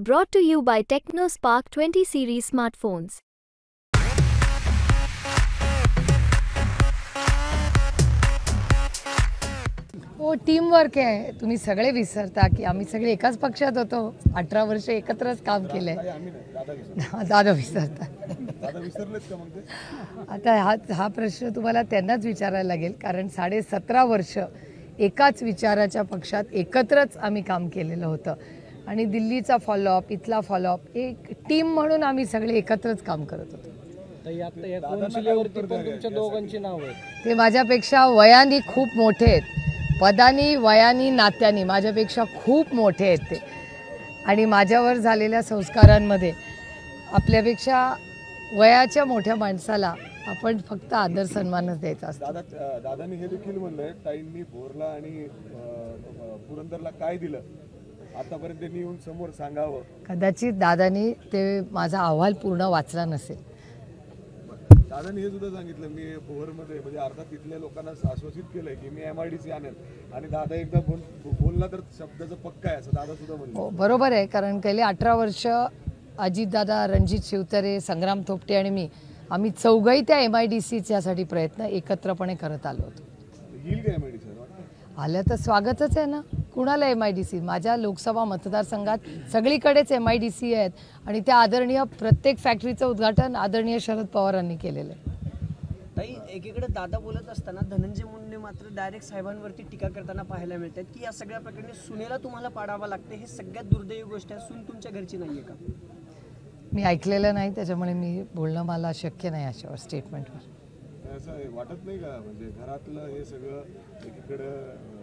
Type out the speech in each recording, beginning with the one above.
Brought to you by TechnoSpark 20 series smartphones. हो, team work आहे. तुम्ही सगळे विसरता की आम्ही सगळे एकाच पक्षात होतो. 18 वर्ष एकत्रच काम केलंय. दादा विसरता. आता हा प्रश्न तुम्हाला त्यांनाच विचारायला लागेल, कारण 17.5 वर्ष एकाच विचाराच्या पक्षात एकत्रच आम्ही काम केलेलं होतं आणि दिल्लीचा फॉलोअप, इथला फॉलोअप, एक टीम म्हणून आम्ही सगळे एकत्रच काम करत होतो. ते माझ्यापेक्षा वयाने खूप मोठे आहेत. पदानी, वयानी, नात्यानी माझ्यापेक्षा खूप मोठे आहेत ते, आणि माझ्यावर झालेल्या संस्कारांमध्ये आपल्यापेक्षा वयाच्या मोठ्या माणसाला आपण फक्त आदर सन्मानच द्यायचा असतो. दादांनी हे देखील म्हणलंय, ताईंनी भोरला आणि पुरंदरला काय दिलं आतापर्यंत त्यांनी येऊन समोर सांगावं. कदाचित दादांनी ते माझा अहवाल पूर्ण वाचला नसेल. दादांनी हे सुद्धा सांगितलं, मी भोरमध्ये म्हणजे अर्थात तिथल्या लोकांना आश्वासित केलंय की मी MIDC आणेल, आणि दादा एकदा बोलला तर शब्दाचं पक्का आहे असं दादा सुद्धा म्हणले. बरोबर आहे, कारण गेले 18 वर्ष अजितदादा, रणजित शिवतारे, संग्राम थोपटे आणि मी, आम्ही चौघही त्या MIDCच्यासाठी प्रयत्न एकत्रपणे करत आलो होतो. येईल का MIDC? आलं तर स्वागतच आहे ना. कुणाला MIDC? माझ्या लोकसभा मतदारसंघात सगळीकडेच MIDC आहेत, आणि त्या आदरणीय प्रत्येक फॅक्टरीचं उद्घाटन आदरणीय शरद पवारांनी केलेलं आहे. ताई, एकीकडे दादा बोलत असताना धनंजय मुंडे मात्र डायरेक्ट साहेबांवरती टीका करताना पाहायला मिळतात की या सगळ्या प्रकरणी सुनेला तुम्हाला पाडावं लागते, हे सगळ्यात दुर्दैवी गोष्ट आहे. सून तुमच्या घरची नाहीये का? मी ऐकलेलं नाही, त्याच्यामुळे मी बोलणं मला शक्य नाही अशावर स्टेटमेंटवर. असं वाटत नाही का, म्हणजे घरातलं हे सगळं एकीकडं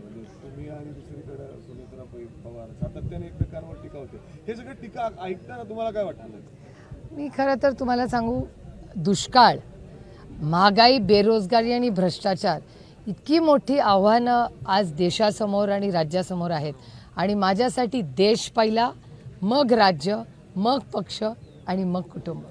म्हणजे तुम्ही आणि दुसरीकडं सुनेत्रा पवार सातत्याने एकमेकांवर टीका होते, हे सगळं टीका ऐकताना तुम्हाला काय वाटतं? मी खरं तर तुम्हाला सांगू, दुष्काळ, महागाई, बेरोजगारी आणि भ्रष्टाचार इतकी मोठी आव्हानं आज देशासमोर आणि राज्यासमोर आहेत, आणि माझ्यासाठी देश पहिला, मग राज्य, मग पक्ष आणि मग कुटुंब.